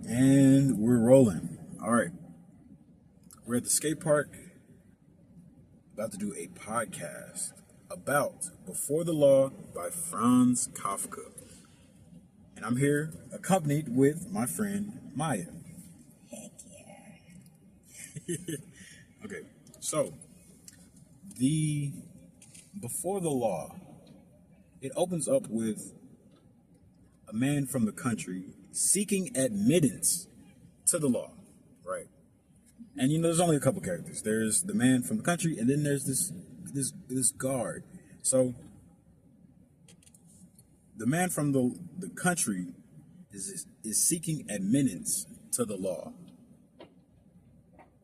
And we're rolling. All right. We're at the skate park, about to do a podcast about Before the Law by Franz Kafka. And I'm here accompanied with my friend Maya. Heck yeah. Okay, so the Before the Law, it opens up with a man from the country seeking admittance to the law, right? And there's only a couple characters. There's the man from the country, and then there's this guard. So the man from the country is seeking admittance to the law.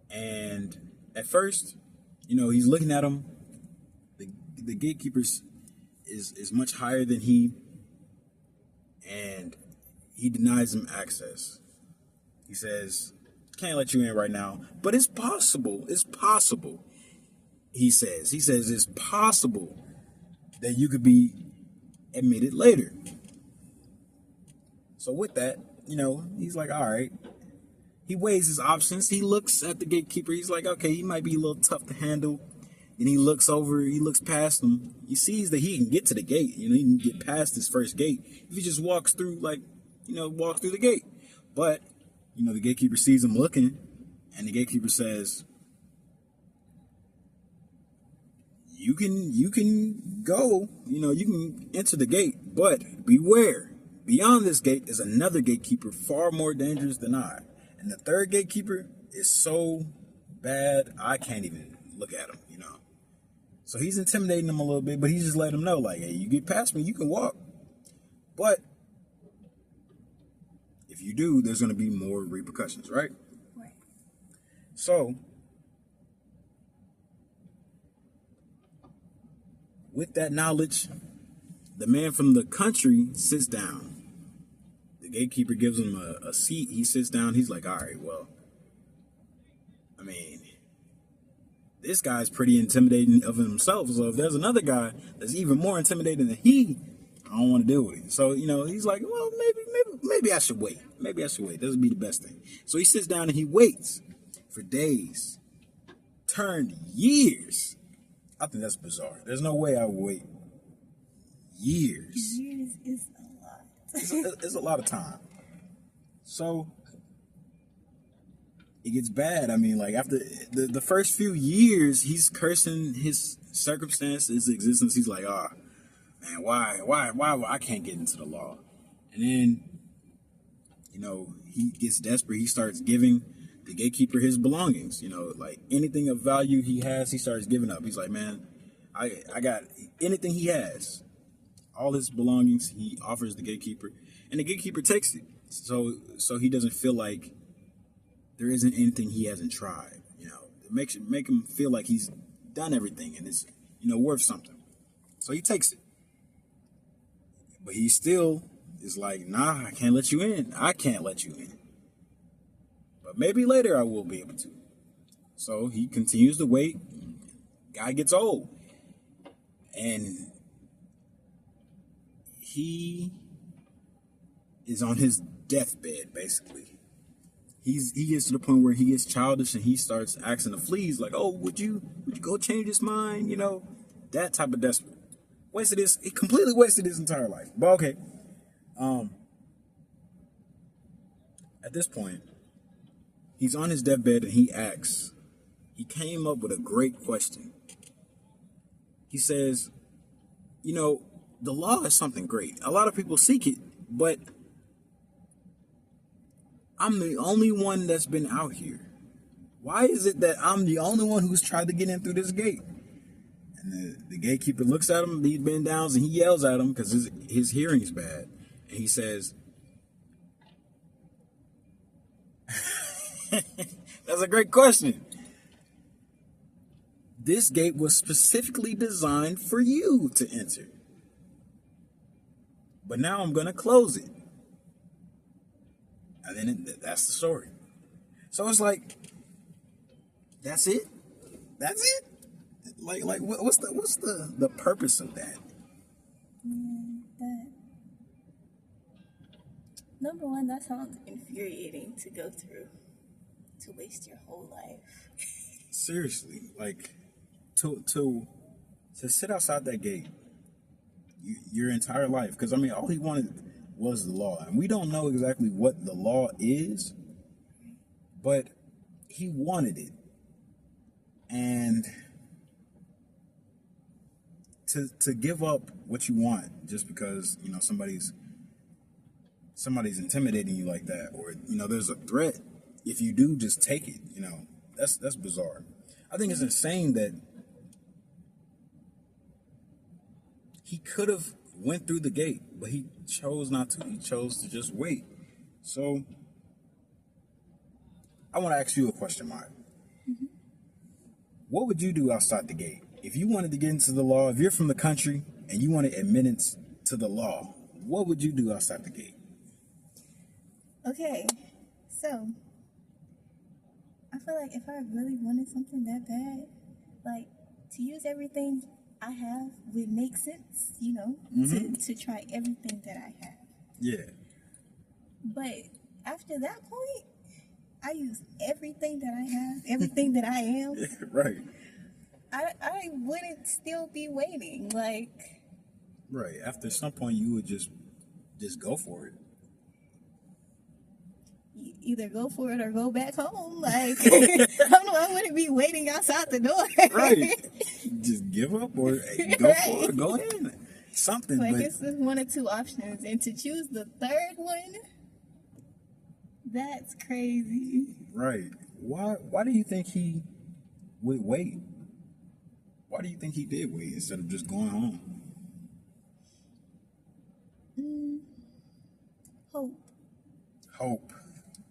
And at first, he's looking at him. The gatekeepers is much higher than he, and he denies him access. He says, "Can't let you in right now, but it's possible. It's possible." He says it's possible that you could be admitted later. So with that, he's like, all right. He weighs his options. He looks at the gatekeeper. He's like, okay, he might be a little tough to handle. And he looks past him. He sees that he can get to the gate. He can get past his first gate if he just walks through, walks through the gate. But, the gatekeeper sees him looking, and the gatekeeper says, you can go, you can enter the gate, but beware. Beyond this gate is another gatekeeper far more dangerous than I. And the third gatekeeper is so bad, I can't even look at him, So he's intimidating him a little bit, but he's just letting him know, like, hey, you get past me, you can walk. But if you do, there's going to be more repercussions, right? Right. So, with that knowledge, the man from the country sits down. The gatekeeper gives him a seat. He sits down. He's like, all right, well, this guy's pretty intimidating of himself. So if there's another guy that's even more intimidating than he, I don't want to deal with it. So, he's like, well, maybe I should wait. Maybe I should wait. This would be the best thing. So he sits down and he waits for days, turned years. I think that's bizarre. There's no way I would wait years. Years is a lot. It's a lot of time. So it gets bad. After the first few years, he's cursing his circumstance, his existence. He's like, man, why I can't get into the law? And then, he gets desperate. He starts giving the gatekeeper his belongings. Like anything of value he has, he starts giving up. He's like, man, I got anything he has. All his belongings, he offers the gatekeeper. And the gatekeeper takes it. So he doesn't feel like there isn't anything he hasn't tried. It make him feel like he's done everything and it's, worth something. So he takes it. But he still is like, nah, I can't let you in. I can't let you in. But maybe later I will be able to. So he continues to wait. Guy gets old. And he is on his deathbed, basically. He gets to the point where he gets childish and he starts asking the fleas, like, oh, would you go change his mind? That type of desperate. He completely wasted his entire life. But okay. At this point, he's on his deathbed and he came up with a great question. He says, the law is something great. A lot of people seek it, but I'm the only one that's been out here. Why is it that I'm the only one who's tried to get in through this gate? And the gatekeeper looks at him, he bends down, and he yells at him because his hearing's bad. And he says, that's a great question. This gate was specifically designed for you to enter. But now I'm going to close it. And then that's the story. So it's like, that's it? That's it? Like what's the purpose of that? Number one, that sounds infuriating to go through, to waste your whole life. Seriously, like to sit outside that gate your entire life. Because I mean, all he wanted was the law, and we don't know exactly what the law is, but he wanted it, and to give up what you want just because somebody's intimidating you like that, or there's a threat. If you do, just take it. That's bizarre. I think it's insane that he could have went through the gate, but he chose not to. He chose to just wait. So I want to ask you a question, Maya. Mm-hmm. What would you do outside the gate if you wanted to get into the law? If you're from the country and you wanted admittance to the law, what would you do outside the gate? Okay, so I feel like if I really wanted something that bad, like to use everything I have would make sense, to try everything that I have. Yeah. But after that point, I use everything that I have, everything that I am. Right. I wouldn't still be waiting. Like, right. After some point, you would just go for it. Either go for it or go back home. Like, I wouldn't be waiting outside the door. Right. Just give up or go for it. Go in. Something. Like, but it's just one or two options. And to choose the third one, that's crazy. Right. Why do you think he would wait? Why do you think he did wait instead of just going home? Hope. Hope.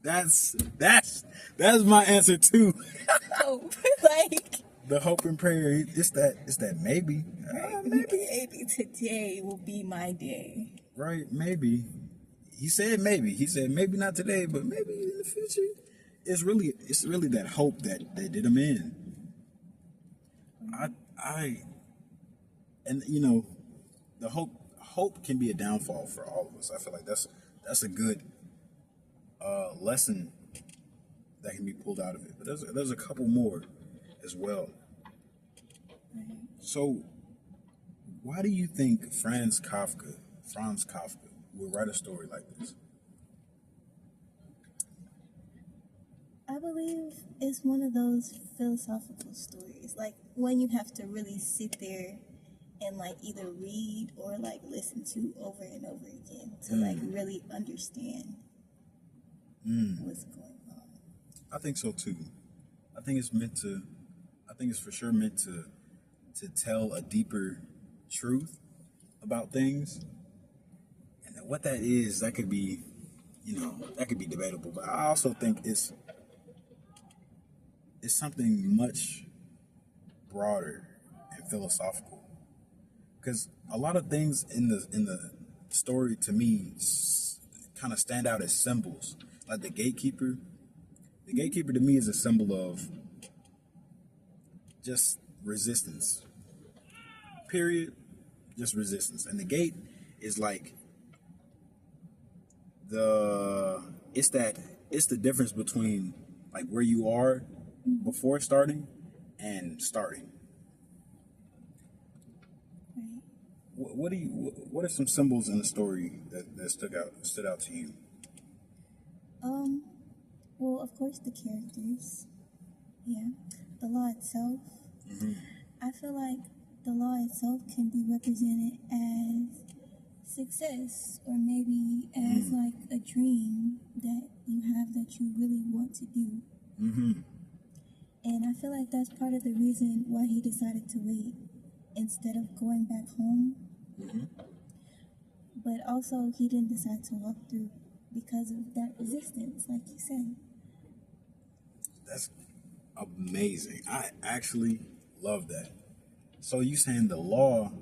That's my answer too. Hope. Like, the hope and prayer. It's that maybe. Maybe today will be my day. Right, maybe. He said maybe. He said maybe not today, but maybe in the future. It's really that hope that did him in. The hope can be a downfall for all of us. I feel like that's a good lesson that can be pulled out of it. But there's a couple more as well. So, why do you think Franz Kafka would write a story like this? I believe it's one of those philosophical stories, like when you have to really sit there and like either read or like listen to over and over again to like really understand what's going on. I think so too. I think it's for sure meant to tell a deeper truth about things. And what that is, that could be debatable. But I also think it's something much broader and philosophical. Because a lot of things in the story to me kind of stand out as symbols. Like the gatekeeper. The gatekeeper to me is a symbol of just resistance. Period. Just resistance. And the gate is like it's the difference between like where you are before starting and starting. What are some symbols in the story that stood out to you? Well, of course, the characters. Yeah. The law itself. Mm-hmm. I feel like the law itself can be represented as success, or maybe as like a dream that you have that you really want to do. Mm-hmm. And I feel like that's part of the reason why he decided to wait instead of going back home. Mm-hmm. But also, he didn't decide to walk through because of that resistance, like you said. That's amazing. I actually love that. So you saying the law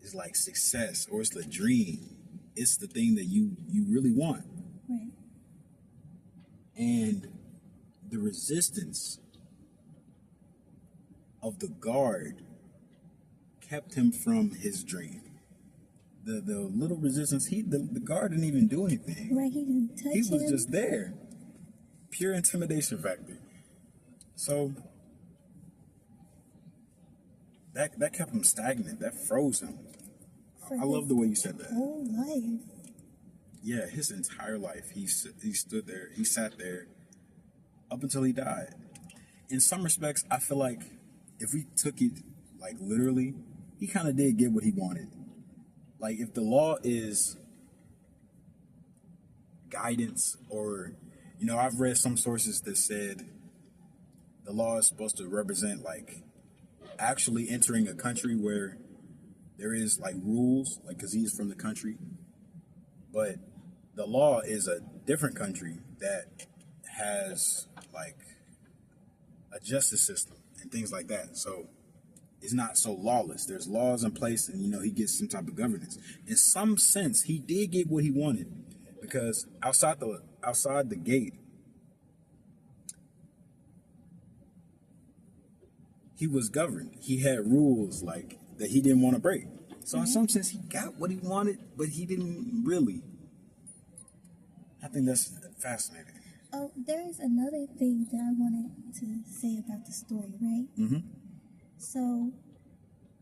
is like success, or it's the dream. It's the thing that you really want. Right. And the resistance of the guard kept him from his dream. the little resistance, the guard didn't even do anything. Right, he didn't touch He was him. just there. Pure intimidation factor. So that kept him stagnant. That froze him. For I love the way you said that. whole life. Yeah, his entire life, he stood there, he sat there up until he died. In some respects, I feel like if we took it like literally, he kind of did get what he wanted. Like if the law is guidance, or I've read some sources that said the law is supposed to represent like actually entering a country where there is like rules, like because he's from the country, but the law is a different country that has like a justice system and things like that. So it's not so lawless. There's laws in place, and he gets some type of governance. In some sense, he did get what he wanted, because outside the gate, he was governed. He had rules like that he didn't want to break. So in some sense, he got what he wanted, but he didn't really. I think that's fascinating. Oh, there's another thing that I wanted to say about the story, right? Mm-hmm. So,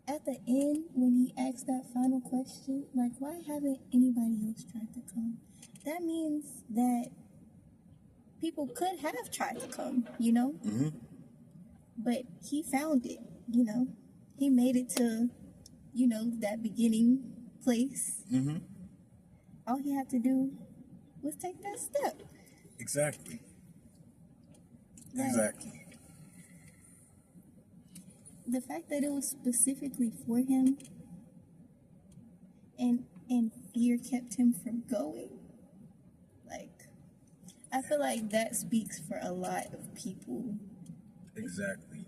at the end, when he asked that final question, like, why haven't anybody else tried to come? That means that people could have tried to come, Mm-hmm. But he found it, He made it to, that beginning place. Mm-hmm. All he had to do was take that step. Exactly. Right. Exactly. The fact that it was specifically for him and fear kept him from going, like, I feel like that speaks for a lot of people. Exactly.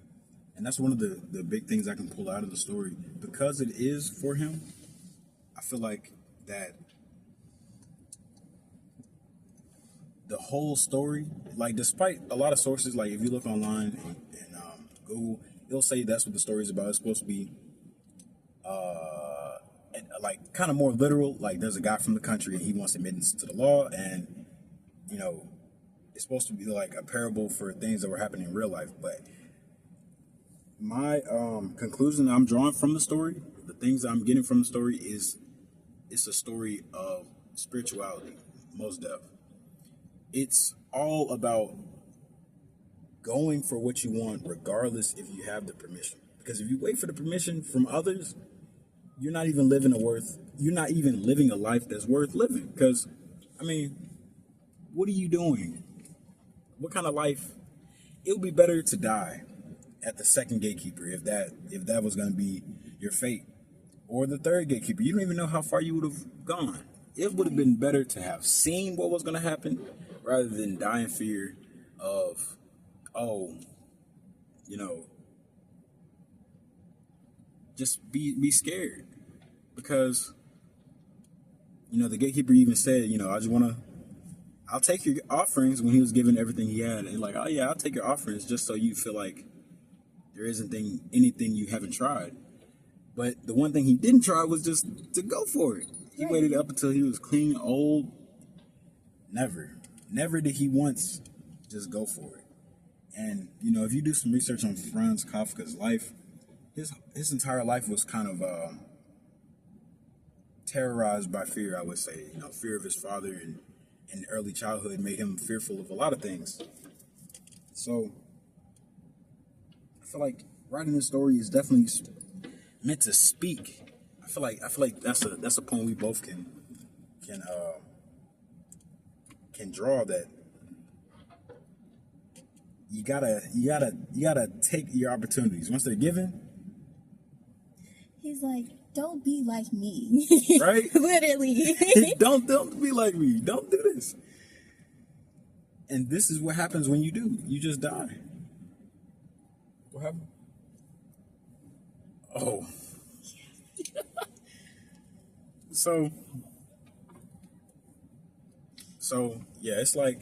And that's one of the big things I can pull out of the story. Because it is for him, I feel like that the whole story, like despite a lot of sources, like if you look online and Google, it'll say that's what the story is about. It's supposed to be like kind of more literal. Like there's a guy from the country and he wants admittance to the law, and it's supposed to be like a parable for things that were happening in real life. But my conclusion that I'm drawing from the story, the things I'm getting from the story, is it's a story of spirituality, most depth. It's all about going for what you want, regardless if you have the permission. Because if you wait for the permission from others, you're not even living a life that's worth living. Because, what are you doing? What kind of life? It would be better to die at the second gatekeeper if that was going to be your fate, or the third gatekeeper. You don't even know how far you would have gone. It would have been better to have seen what was going to happen rather than die in fear of, just be scared. Because, the gatekeeper even said, I'll take your offerings, when he was giving everything he had. And like, oh yeah, I'll take your offerings just so you feel like there isn't anything you haven't tried. But the one thing he didn't try was just to go for it. He waited up until he was clean, old. Never did he once just go for it. And, if you do some research on Franz Kafka's life, his entire life was kind of terrorized by fear, I would say. Fear of his father, and in early childhood made him fearful of a lot of things. So I feel like writing this story is definitely meant to speak. I feel like that's a point we both can draw, that you gotta take your opportunities once they're given. He's like, don't be like me. Right? Literally. Don't be like me. Don't do this. And this is what happens when you do. You just die. What happened? Oh. So yeah, it's like,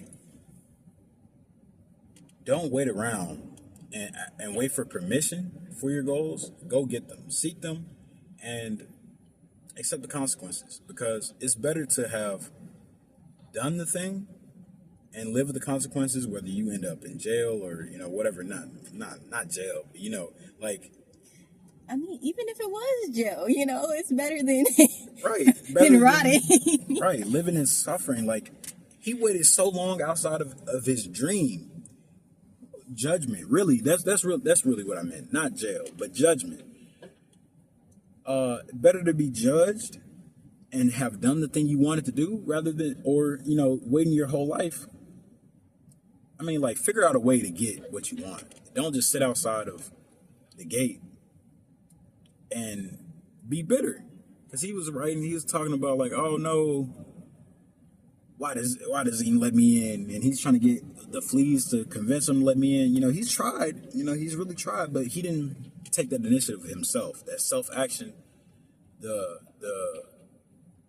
don't wait around and wait for permission for your goals. Go get them. Seek them. And accept the consequences, because it's better to have done the thing and live with the consequences, whether you end up in jail or whatever. Not jail, but like I mean, even if it was jail, it's better than right, than rotting. right, living in suffering. Like he waited so long outside of his dream. Judgment, really, that's real. That's really what I meant. Not jail, but judgment. Better to be judged and have done the thing you wanted to do rather than, or waiting your whole life. I mean, like, figure out a way to get what you want. Don't just sit outside of the gate and be bitter. Because he was writing, he was talking about like, oh no, why does he let me in? And he's trying to get the fleas to convince him to let me in. He's tried. He's really tried, but he didn't take that initiative himself. That self action.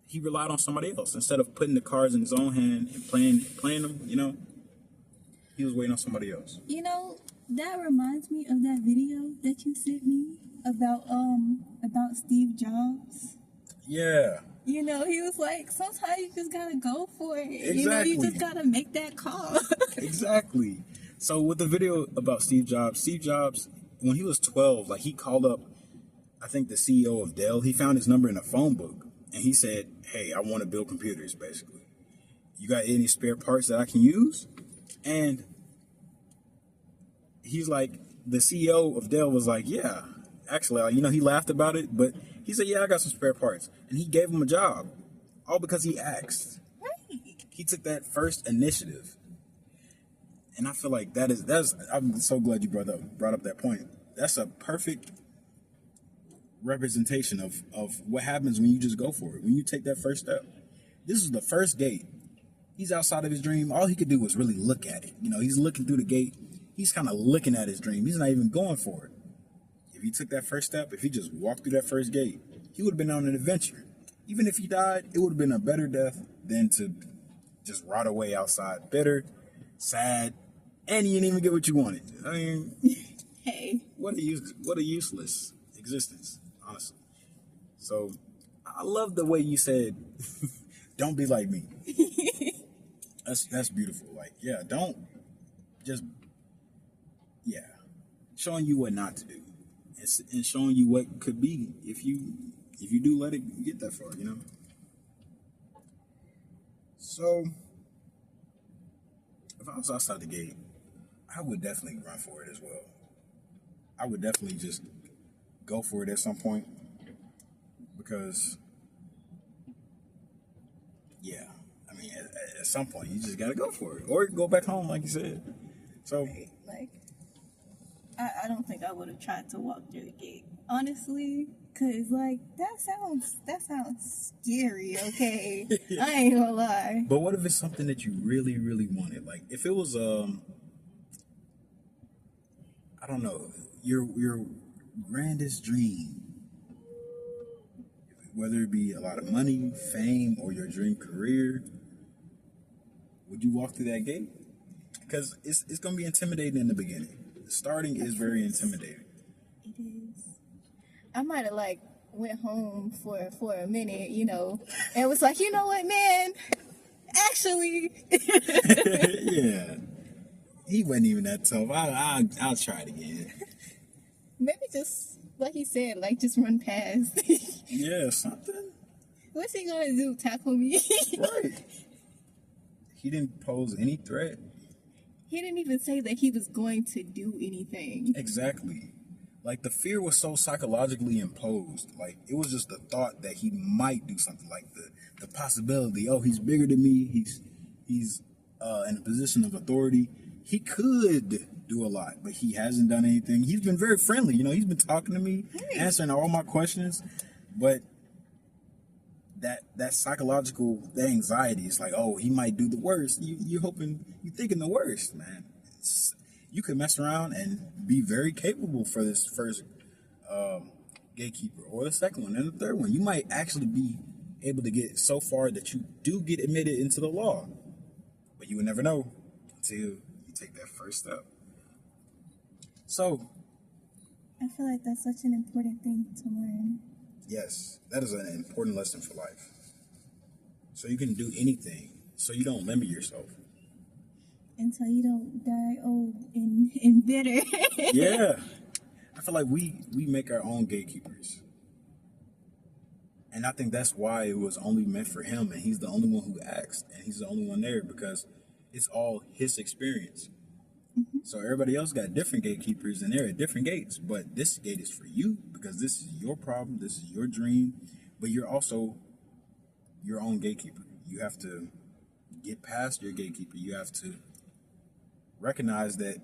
He relied on somebody else instead of putting the cards in his own hand and playing them. He was waiting on somebody else. That reminds me of that video that you sent me about Steve Jobs. Yeah. He was like, sometimes you just gotta go for it. Exactly. You just gotta make that call. Exactly. So with the video about Steve Jobs, when he was 12, like he called up, I think the CEO of Dell. He found his number in a phone book, and he said, "Hey, I want to build computers. Basically, you got any spare parts that I can use?" And he's like, the CEO of Dell was like, "Yeah, actually, he laughed about it, but he said, yeah, I got some spare parts," and he gave him a job, all because he asked. Right. He took that first initiative, and I feel like that's. I'm so glad you brought up that point. That's a perfect representation of what happens when you just go for it. When you take that first step. This is the first gate. He's outside of his dream. All he could do was really look at it. He's looking through the gate. He's kind of looking at his dream. He's not even going for it. If he took that first step, if he just walked through that first gate, he would have been on an adventure. Even if he died, it would have been a better death than to just rot away outside, bitter, sad, and you didn't even get what you wanted. I mean, hey, what a useless existence, honestly. So I love the way you said, "Don't be like me." That's beautiful. Like, yeah, don't just showing you what not to do, and showing you what could be if you do let it get that far. So if I was outside the gate, I would definitely run for it as well. I would definitely just go for it at some point, because I mean, at some point you just gotta go for it, or go back home, like you said. So like, I don't think I would have tried to walk through the gate, honestly, cause like that sounds scary. Okay, I ain't gonna lie. But what if it's something that you really, really wanted? Like if it was I don't know, your grandest dream, whether it be a lot of money, fame, or your dream career, would you walk through that gate? Because it's going to be intimidating in the beginning. Starting is very intimidating. It is. I might have like went home for a minute, and was like, you know what, man? Actually, yeah, he wasn't even that tough. I'll try it again. Maybe just like he said, like just run past. Yeah, something. What's he gonna do? Tackle me? Right. He didn't pose any threat. He didn't even say that he was going to do anything. Exactly. Like the fear was so psychologically imposed. Like it was just the thought that he might do something. Like the possibility. Oh, he's bigger than me. He's in a position of authority. He could do a lot, but he hasn't done anything. He's been very friendly. He's been talking to me, answering all my questions, but that psychological, that anxiety is like, oh, he might do the worst. You're thinking the worst, man. You could mess around and be very capable for this first gatekeeper, or the second one, and the third one. You might actually be able to get so far that you do get admitted into the law, but you would never know until you take that first step. So I feel like that's such an important thing to learn. Yes, that is an important lesson for life. So you can do anything. So you don't limit yourself. And so you don't die old and bitter. Yeah. I feel like we make our own gatekeepers. And I think that's why it was only meant for him, and he's the only one who asked, and he's the only one there because it's all his experience. So everybody else got different gatekeepers, and they're at different gates. But this gate is for you because this is your problem, this is your dream, but you're also your own gatekeeper. You have to get past your gatekeeper. You have to recognize that,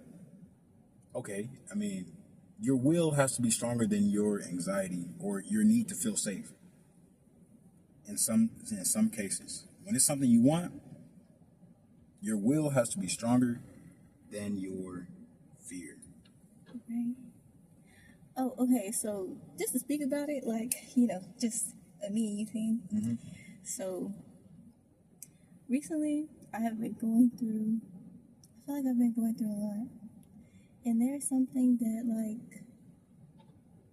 okay, I mean, your will has to be stronger than your anxiety or your need to feel safe. In some cases, when it's something you want, your will has to be stronger than your fear. Right. Oh, okay. So just to speak about it, like, just a me and you thing. Mm-hmm. So recently, I have been going through. I feel like I've been going through a lot, and there's something that like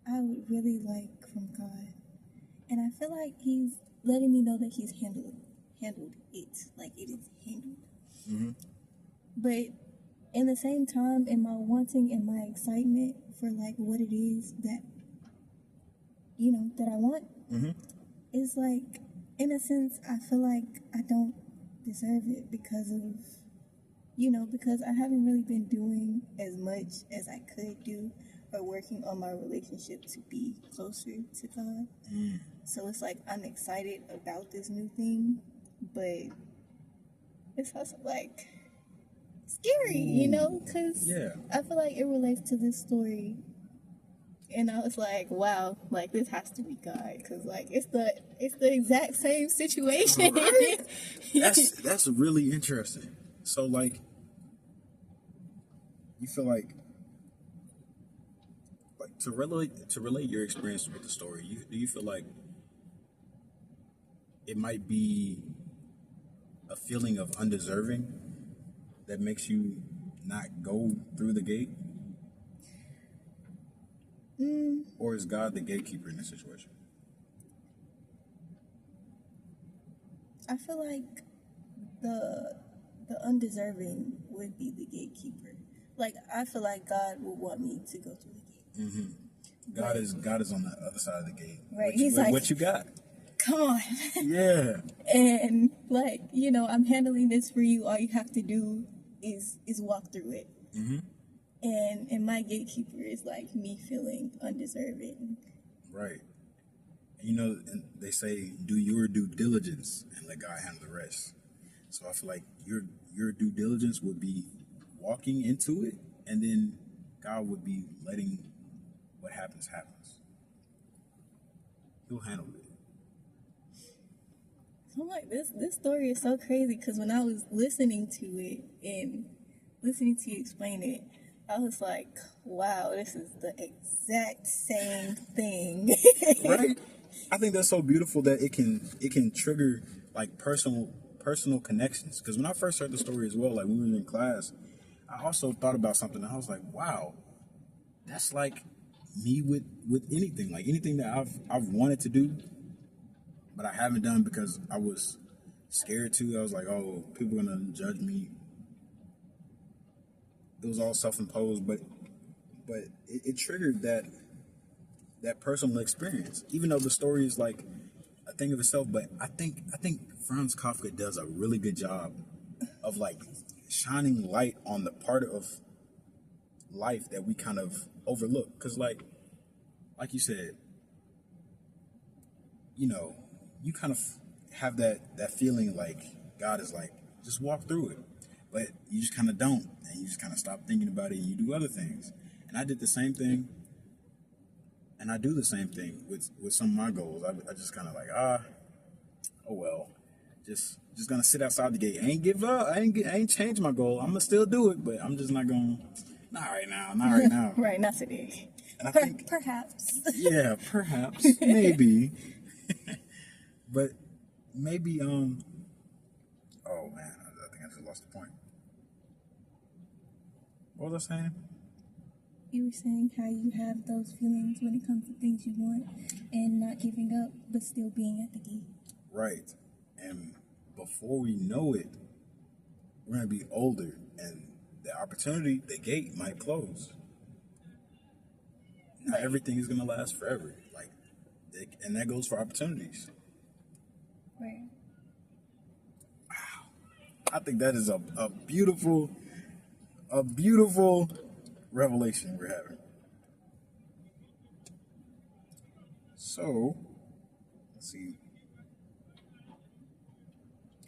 I would really like from God, and I feel like He's letting me know that He's handled it, like it is handled. Mm-hmm. But in the same time, in my wanting and my excitement for like what it is that that I want, Mm-hmm. it's like in a sense I feel like I don't deserve it because of because I haven't really been doing as much as I could do or working on my relationship to be closer to God. Mm. So it's like I'm excited about this new thing, but it's also like scary, because Yeah. I feel like it relates to this story. And I was like, wow, like this has to be God, because like it's the exact same situation. Right. That's really interesting. So like, you feel like to relate your experience with the story, do you feel like it might be a feeling of undeserving that makes you not go through the gate? Or is God the gatekeeper in this situation? I feel like the undeserving would be the gatekeeper. Like I feel like God would want me to go through the gate. Mm-hmm. God is on the other side of the gate. Right. He's like, what you got? Come on. Yeah. And like, I'm handling this for you. All you have to do is walk through it. Mm-hmm. And my gatekeeper is like me feeling undeserving. Right. And they say do your due diligence and let God handle the rest. So I feel like your due diligence would be walking into it, and then God would be letting what happens. He'll handle it. So I'm like, this story is so crazy because when I was listening to it and listening to you explain it, I was like, wow, this is the exact same thing. Right? I think that's so beautiful that it can trigger like personal connections. Because when I first heard the story as well, like when we were in class, I also thought about something and I was like, wow, that's like me with anything. Like anything that I've wanted to do, but I haven't done because I was scared to. I was like, oh, people are gonna judge me. It was all self-imposed, but it triggered that personal experience. Even though the story is like a thing of itself, but I think Franz Kafka does a really good job of like shining light on the part of life that we kind of overlook. Because like you said, you kind of have that feeling like God is like, just walk through it. But you just kind of don't. And you just kind of stop thinking about it and you do other things. And I did the same thing. And I do the same thing with some of my goals. I just kind of like, oh well. Just gonna sit outside the gate. I ain't give up. I ain't changed my goal. I'm gonna still do it, but I'm just not gonna. Not right now. Right, not today. And I think perhaps. Yeah, perhaps, maybe, but maybe. Oh man, I think I just lost the point. What was I saying? you were saying how you have those feelings when it comes to things you want and not giving up, but still being at the gate. Right. And before we know it, we're going to be older, and the opportunity, the gate might close. Not everything is going to last forever. And that goes for opportunities. Right. I think that is a beautiful revelation we're having. So, let's see.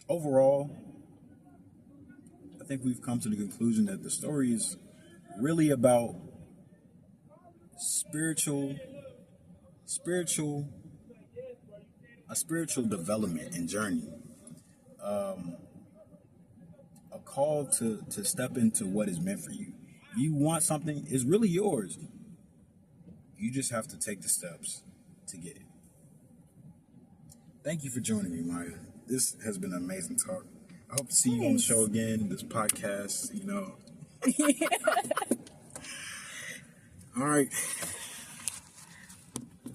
Overall, I think we've come to the conclusion that the story is really about spiritual development and journey. A call to step into what is meant for you. If you want something, it's really yours. You just have to take the steps to get it. Thank you for joining me, Maya. This has been an amazing talk. I hope to see you on the show again, this podcast, All right.